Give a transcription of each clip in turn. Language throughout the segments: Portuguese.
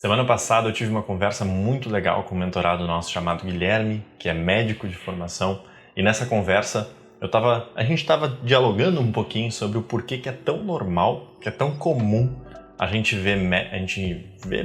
Semana passada eu tive uma conversa muito legal com um mentorado nosso chamado Guilherme, que é médico de formação, e nessa conversa a gente estava dialogando um pouquinho sobre o porquê que é tão normal, que é tão comum a gente ver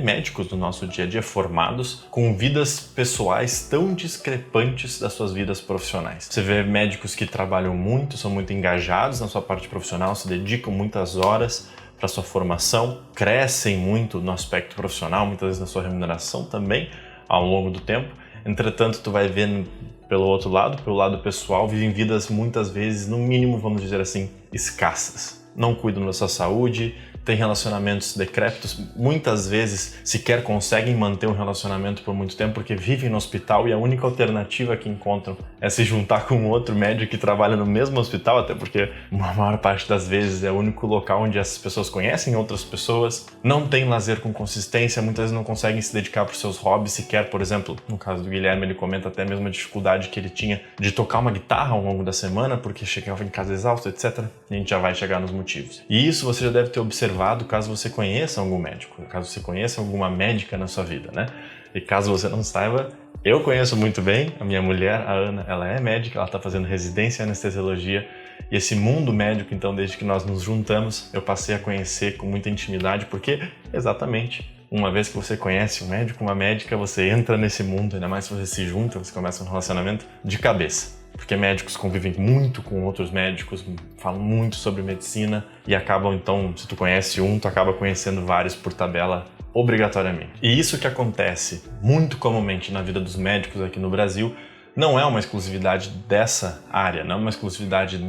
médicos do nosso dia a dia formados com vidas pessoais tão discrepantes das suas vidas profissionais. Você vê médicos que trabalham muito, são muito engajados na sua parte profissional, se dedicam muitas horas para sua formação, crescem muito no aspecto profissional, muitas vezes na sua remuneração também ao longo do tempo. Entretanto, tu vai ver pelo outro lado, pelo lado pessoal, vivem vidas muitas vezes, no mínimo, vamos dizer assim, escassas. Não cuidam da sua saúde, têm relacionamentos decrépitos, muitas vezes sequer conseguem manter um relacionamento por muito tempo porque vivem no hospital e a única alternativa que encontram é se juntar com outro médico que trabalha no mesmo hospital, até porque a maior parte das vezes é o único local onde essas pessoas conhecem outras pessoas, não têm lazer com consistência, muitas vezes não conseguem se dedicar para os seus hobbies sequer. Por exemplo, no caso do Guilherme, ele comenta até mesmo a dificuldade que ele tinha de tocar uma guitarra ao longo da semana porque chegava em casa exausto, etc. E a gente já vai chegar nos motivos. E isso você já deve ter observado caso você conheça algum médico, caso você conheça alguma médica na sua vida, né? E caso você não saiba, eu conheço muito bem a minha mulher, a Ana, ela é médica, ela está fazendo residência em anestesiologia, e esse mundo médico, então, desde que nós nos juntamos, eu passei a conhecer com muita intimidade, porque, exatamente, uma vez que você conhece um médico, uma médica, você entra nesse mundo, ainda mais se você se junta, você começa um relacionamento de cabeça. Porque médicos convivem muito com outros médicos, falam muito sobre medicina e acabam, então, se tu conhece um, tu acaba conhecendo vários por tabela obrigatoriamente. E isso que acontece muito comumente na vida dos médicos aqui no Brasil não é uma exclusividade dessa área, não é uma exclusividade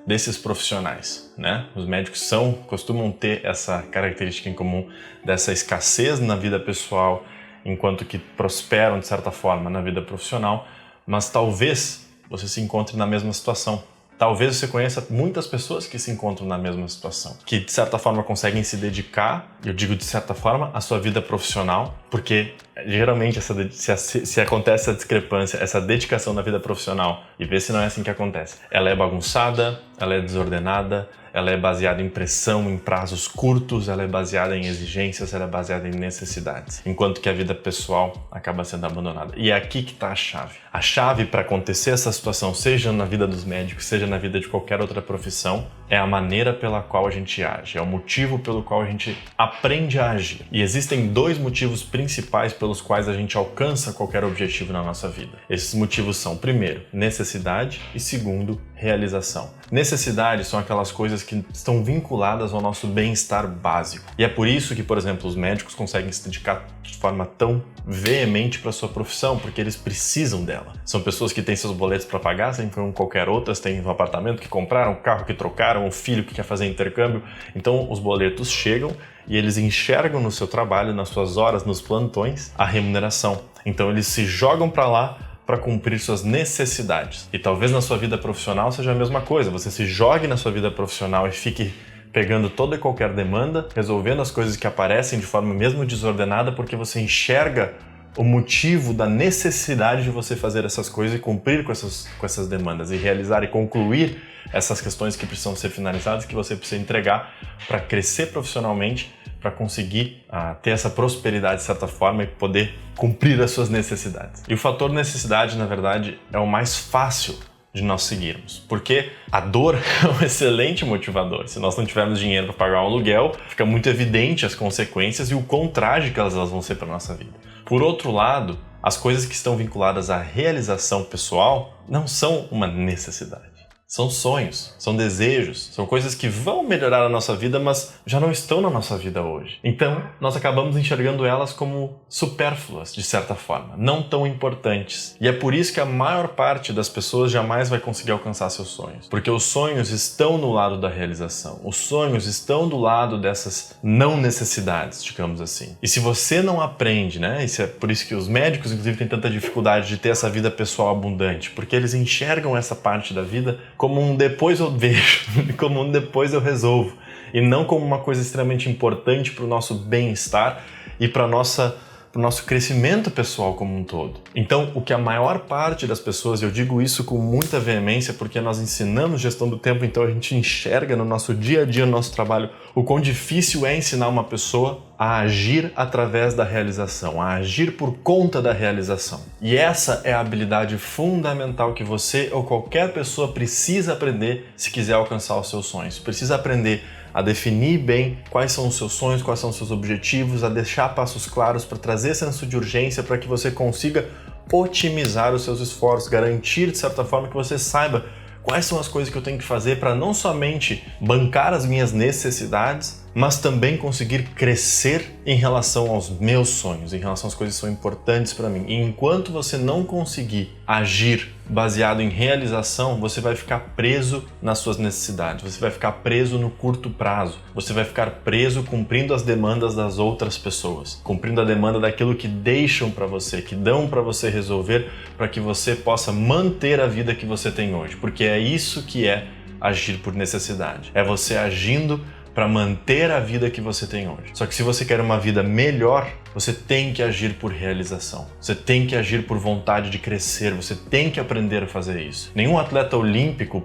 desses profissionais, né? Os médicos costumam ter essa característica em comum dessa escassez na vida pessoal, enquanto que prosperam, de certa forma, na vida profissional, mas talvez você se encontre na mesma situação. Talvez você conheça muitas pessoas que se encontram na mesma situação, que de certa forma conseguem se dedicar, eu digo de certa forma, à sua vida profissional, porque geralmente se acontece essa discrepância, essa dedicação na vida profissional, e vê se não é assim que acontece. Ela é bagunçada, ela é desordenada, ela é baseada em pressão, em prazos curtos, ela é baseada em exigências, ela é baseada em necessidades, enquanto que a vida pessoal acaba sendo abandonada. E é aqui que está a chave. A chave para acontecer essa situação, seja na vida dos médicos, seja na vida de qualquer outra profissão, é a maneira pela qual a gente age, é o motivo pelo qual a gente aprende a agir. E existem dois motivos principais pelos quais a gente alcança qualquer objetivo na nossa vida. Esses motivos são, primeiro, necessidade e segundo, realização. Necessidade são aquelas coisas que estão vinculadas ao nosso bem-estar básico. E é por isso que, por exemplo, os médicos conseguem se dedicar de forma tão veemente para a sua profissão, porque eles precisam dela. São pessoas que têm seus boletos para pagar, assim como qualquer outras, têm um apartamento que compraram, um carro que trocaram, um filho que quer fazer intercâmbio. Então, os boletos chegam e eles enxergam no seu trabalho, nas suas horas, nos plantões, a remuneração. Então, eles se jogam para lá para cumprir suas necessidades. E talvez na sua vida profissional seja a mesma coisa. Você se jogue na sua vida profissional e fique pegando toda e qualquer demanda, resolvendo as coisas que aparecem de forma mesmo desordenada, porque você enxerga o motivo da necessidade de você fazer essas coisas e cumprir com essas demandas e realizar e concluir essas questões que precisam ser finalizadas, que você precisa entregar para crescer profissionalmente, para conseguir ter essa prosperidade de certa forma e poder cumprir as suas necessidades. E o fator necessidade, na verdade, é o mais fácil de nós seguirmos, porque a dor é um excelente motivador. Se nós não tivermos dinheiro para pagar um aluguel, fica muito evidente as consequências e o quão trágicas elas vão ser para a nossa vida. Por outro lado, as coisas que estão vinculadas à realização pessoal não são uma necessidade. São sonhos, são desejos, são coisas que vão melhorar a nossa vida, mas já não estão na nossa vida hoje. Então, nós acabamos enxergando elas como supérfluas, de certa forma, não tão importantes. E é por isso que a maior parte das pessoas jamais vai conseguir alcançar seus sonhos. Porque os sonhos estão no lado da realização. Os sonhos estão do lado dessas não necessidades, digamos assim. E se você não aprende, né? Isso é por isso que os médicos, inclusive, têm tanta dificuldade de ter essa vida pessoal abundante, porque eles enxergam essa parte da vida como um depois eu vejo, como um depois eu resolvo, e não como uma coisa extremamente importante para o nosso bem-estar e para a nossa para o nosso crescimento pessoal como um todo. Então, o que a maior parte das pessoas, e eu digo isso com muita veemência porque nós ensinamos gestão do tempo, então a gente enxerga no nosso dia a dia, no nosso trabalho, o quão difícil é ensinar uma pessoa a agir através da realização, a agir por conta da realização. E essa é a habilidade fundamental que você ou qualquer pessoa precisa aprender se quiser alcançar os seus sonhos. Precisa aprender a definir bem quais são os seus sonhos, quais são os seus objetivos, a deixar passos claros para trazer senso de urgência para que você consiga otimizar os seus esforços, garantir de certa forma que você saiba quais são as coisas que eu tenho que fazer para não somente bancar as minhas necessidades, mas também conseguir crescer em relação aos meus sonhos, em relação às coisas que são importantes para mim. E enquanto você não conseguir agir baseado em realização, você vai ficar preso nas suas necessidades, você vai ficar preso no curto prazo, você vai ficar preso cumprindo as demandas das outras pessoas, cumprindo a demanda daquilo que deixam para você, que dão para você resolver, para que você possa manter a vida que você tem hoje, porque é isso que é agir por necessidade, é você agindo para manter a vida que você tem hoje. Só que se você quer uma vida melhor, você tem que agir por realização. Você tem que agir por vontade de crescer, você tem que aprender a fazer isso. Nenhum atleta olímpico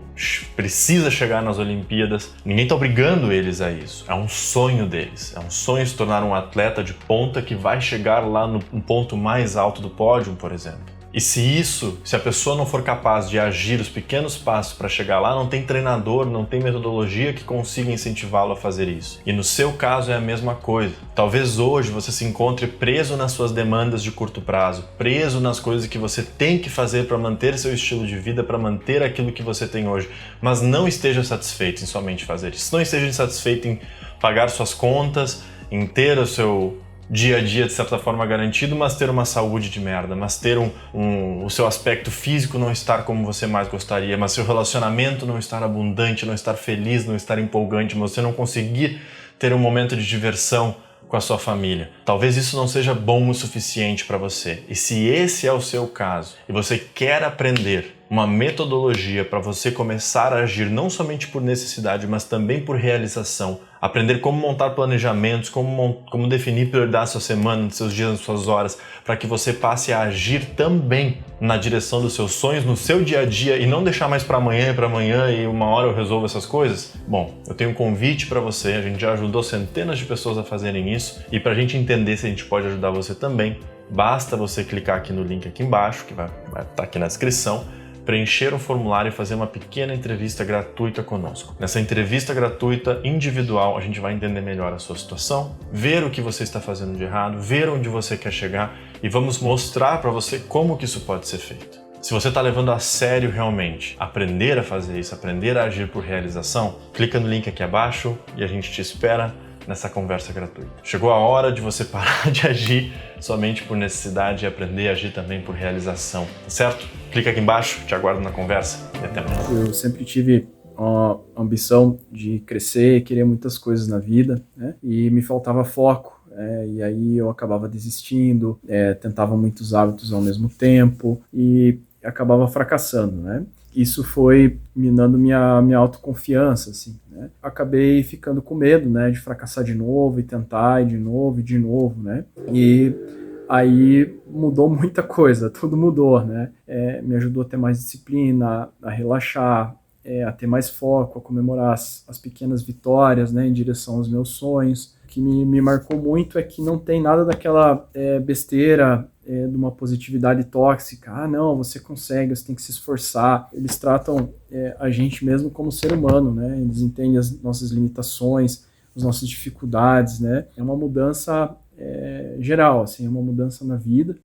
precisa chegar nas Olimpíadas, ninguém está obrigando eles a isso. É um sonho deles, é um sonho se tornar um atleta de ponta que vai chegar lá no ponto mais alto do pódio, por exemplo. E se a pessoa não for capaz de agir os pequenos passos para chegar lá, não tem treinador, não tem metodologia que consiga incentivá-lo a fazer isso. E no seu caso é a mesma coisa. Talvez hoje você se encontre preso nas suas demandas de curto prazo, preso nas coisas que você tem que fazer para manter seu estilo de vida, para manter aquilo que você tem hoje, mas não esteja satisfeito em somente fazer isso. Não esteja satisfeito em pagar suas contas, em ter o seu dia a dia de certa forma garantido, mas ter uma saúde de merda, mas ter o seu aspecto físico não estar como você mais gostaria, mas seu relacionamento não estar abundante, não estar feliz, não estar empolgante, mas você não conseguir ter um momento de diversão com a sua família. Talvez isso não seja bom o suficiente para você. E se esse é o seu caso, e você quer aprender uma metodologia para você começar a agir não somente por necessidade, mas também por realização, aprender como montar planejamentos, como definir prioridades da sua semana, dos seus dias, das suas horas, para que você passe a agir também na direção dos seus sonhos, no seu dia a dia, e não deixar mais para amanhã e uma hora eu resolvo essas coisas. Bom, eu tenho um convite para você, a gente já ajudou centenas de pessoas a fazerem isso, e para a gente entender se a gente pode ajudar você também, basta você clicar aqui no link aqui embaixo, que vai estar aqui na descrição, preencher um formulário e fazer uma pequena entrevista gratuita conosco. Nessa entrevista gratuita, individual, a gente vai entender melhor a sua situação, ver o que você está fazendo de errado, ver onde você quer chegar e vamos mostrar para você como que isso pode ser feito. Se você está levando a sério realmente aprender a fazer isso, aprender a agir por realização, clica no link aqui abaixo e a gente te espera nessa conversa gratuita. Chegou a hora de você parar de agir somente por necessidade e aprender a agir também por realização, tá certo? Clica aqui embaixo, te aguardo na conversa e até mais. Eu sempre tive a ambição de crescer, querer muitas coisas na vida, né? E me faltava foco, e aí eu acabava desistindo, tentava muitos hábitos ao mesmo tempo e acabava fracassando, né? Isso foi minando minha autoconfiança, assim, né? Acabei ficando com medo, né, de fracassar de novo e tentar, e de novo, né? E aí mudou muita coisa, tudo mudou, né? Me ajudou a ter mais disciplina, a relaxar, a ter mais foco, a comemorar as pequenas vitórias, né, em direção aos meus sonhos. O que me marcou muito é que não tem nada daquela besteira de uma positividade tóxica. Ah, não, você consegue, você tem que se esforçar. Eles tratam a gente mesmo como ser humano, né? Eles entendem as nossas limitações, as nossas dificuldades, né? É uma mudança geral, assim, é uma mudança na vida.